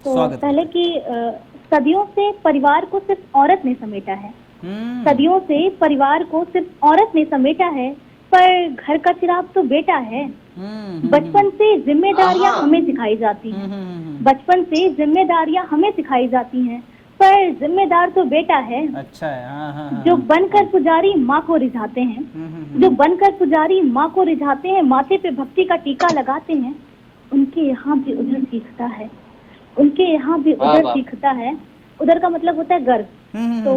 तो पहले कि सदियों से परिवार को सिर्फ औरत ने समेटा है। सदियों से परिवार को सिर्फ औरत ने समेटा है, पर घर का चिराग तो बेटा है। बचपन से जिम्मेदारियां हमें सिखाई जाती हैं। बचपन से जिम्मेदारियां हमें सिखाई जाती हैं, पर जिम्मेदार तो बेटा है। अच्छा है। हाँ। जो बनकर पुजारी माँ को रिझाते हैं, जो बनकर पुजारी माँ को रिझाते हैं, माथे पे भक्ति का टीका लगाते हैं, उनके यहाँ भी उधर सीखता है। उनके यहाँ भी उधर सीखता है। उधर का मतलब होता है गर्व। तो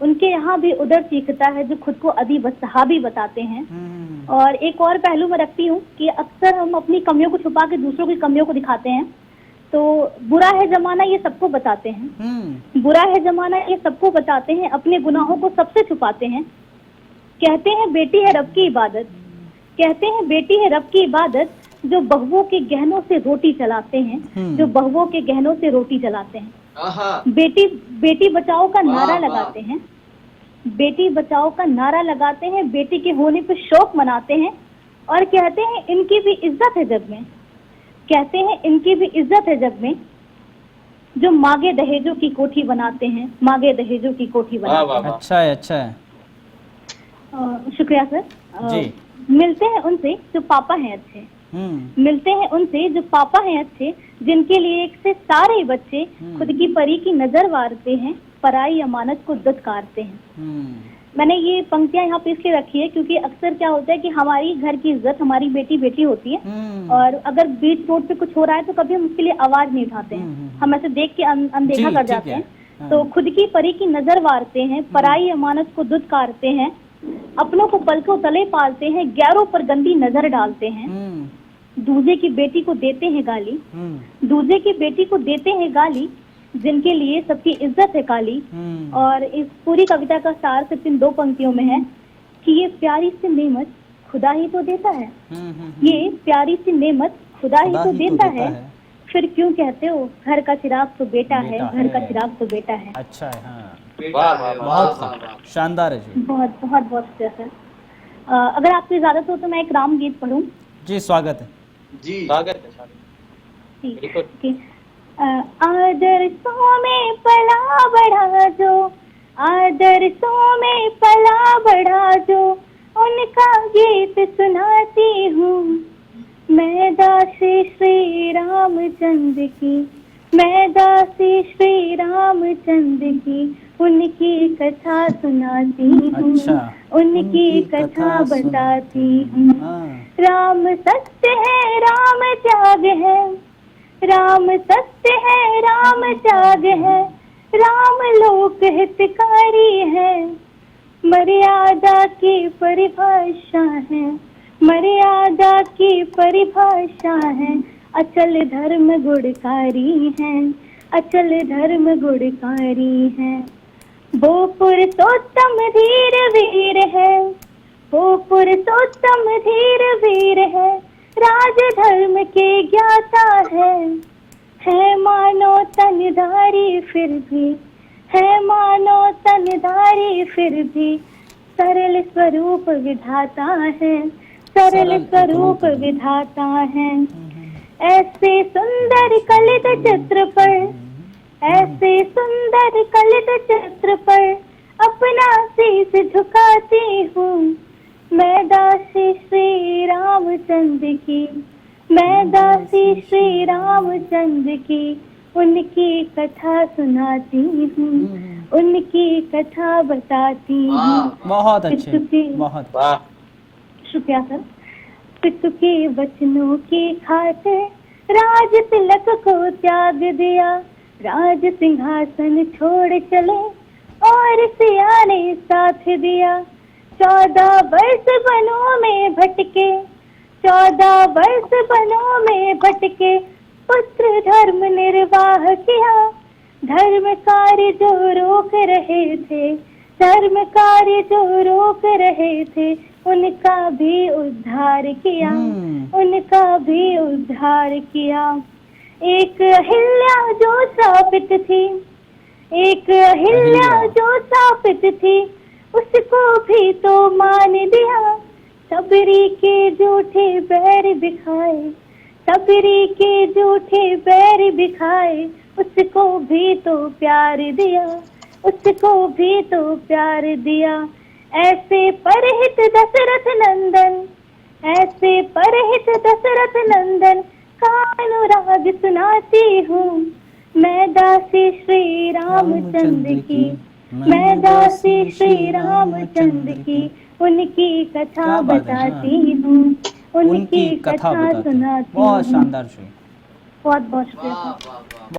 उनके यहाँ भी उधर सीखता है जो खुद को अदीब सहाबी बताते हैं। और एक और पहलू मैं रखती हूँ कि अक्सर हम अपनी कमियों को छुपा के दूसरों की कमियों को दिखाते हैं। तो बुरा है जमाना ये सबको बताते हैं। बुरा है जमाना ये सबको बताते हैं, अपने गुनाहों को सबसे छुपाते हैं। कहते हैं बेटी है रब की इबादत, कहते हैं बेटी है रब की इबादत, जो बहुओं के गहनों से रोटी चलाते हैं, जो बहुओं के गहनों से रोटी चलाते हैं। बेटी बेटी बचाओ का नारा लगाते हैं, बेटी बचाओ का नारा लगाते हैं, बेटी के होने पे शौक मनाते हैं। और कहते हैं इनकी भी इज्जत है जग में, कहते हैं इनकी भी इज्जत है जग में, जो मांगे दहेजों की कोठी बनाते हैं, मांगे दहेजों की कोठी बनाते हैं। अच्छा है, अच्छा है। शुक्रिया सर। जी। मिलते हैं उनसे जो पापा हैं अच्छे, मिलते हैं उनसे जो पापा हैं अच्छे, जिनके लिए एक से सारे बच्चे खुद की परी की नजर वारते हैं, पराई अमानत को दुत्कारते हैं। मैंने ये पंक्तियां यहाँ पे इसलिए रखी है क्योंकि अक्सर क्या होता है कि हमारी घर की इज्जत हमारी बेटी बेटी होती है, और अगर बीच रोड पे कुछ हो रहा है तो कभी हम उसके लिए आवाज नहीं उठाते हैं, हम ऐसे देख के अनदेखा कर जाते हैं। तो खुद की परी की नजर वारते हैं, पराई अमानत को दुत्कारते हैं, अपनों को पलकों तले पालते हैं, गैरों पर गंदी नजर डालते हैं, दूजे की बेटी को देते हैं गाली, दूजे की बेटी को देते हैं गाली, जिनके लिए सबकी इज्जत है काली। और इस पूरी कविता का सार सिर्फ इन 2 पंक्तियों में है कि ये प्यारी सी नेमत खुदा ही तो देता है, ये प्यारी सी नेमत खुदा ही तो देता है, फिर क्यों कहते हो घर का चिराग तो बेटा है, घर का चिराग तो बेटा है। अच्छा है। हाँ, बहुत शानदार है जी। बहुत बहुत बहुत शुक्रिया सर। अगर आपको इजाजत हो तो मैं एक राम गीत पढ़ूं। जी स्वागत है। जी स्वागत है। ठीक। आदर्शों में पला बढ़ा जो, आदर्शों में पला बढ़ा जो, उनका गीत सुनाती हूँ मैं दासी श्री रामचंद्र की, मैं दासी श्री रामचंद्र की, उनकी कथा सुनाती हूँ। अच्छा। उनकी कथा बताती हूँ। राम सत्य है, राम त्याग है, राम सत्य है, राम त्याग है, राम लोक हितकारी है, मर्यादा की परिभाषा है, मर्यादा की परिभाषा है, अचल धर्म गुणकारी है, अचल धर्म गुणकारी है। वो पुरुषोत्तम धीर वीर है, वो पुरुषोत्तम धीर वीर है, राज धर्म के ज्ञाता है मानो तनधारी फिर भी, है मानो तनधारी फिर भी, सरल स्वरूप विधाता है, सरल स्वरूप विधाता है। ऐसे सुंदर कलित चित्र पर, ऐसे सुंदर कलित चित्र पर अपना शीश झुकाती हूँ मैं दासी श्री रामचंद्र की, मैं दासी श्री रामचंद्र की, उनकी कथा सुनाती हूँ, उनकी कथा बताती हूँ। बहुत अच्छे, बहुत शुक्रिया सर। पितु के वचनों की खातिर राज तिलक को त्याग दिया, राज सिंहासन छोड़ चले और सिया ने साथ दिया। 14 वर्ष वनों में भटके, 14 वर्ष वनों में भटके, पुत्र धर्म निर्वाह किया, धर्म कार्य जो रोक रहे थे, धर्म कार्य जो रोक रहे थे, उनका भी उद्धार किया, उनका भी उद्धार किया। एक अहिल्या जो शापित थी, एक अहिल्या जो शापित थी, उसको भी तो मान दिया। सबरी के झूठे बैर दिखाए, सबरी के जूठे बैर बिखाए, उसको भी तो प्यार दिया, उसको भी तो प्यार दिया। ऐसे परहित दशरथ नंदन, ऐसे परहित दशरथ नंदन का अनुराग सुनाती हूँ। मैं दासी श्री रामचंद्र की, मैं दासी श्री रामचंद्र की, उनकी कथा बताती हूँ, उनकी कथा सुनाती हूँ। बहुत शानदार शेर। बहुत बहुत शुक्रिया। वाह वाह वाह।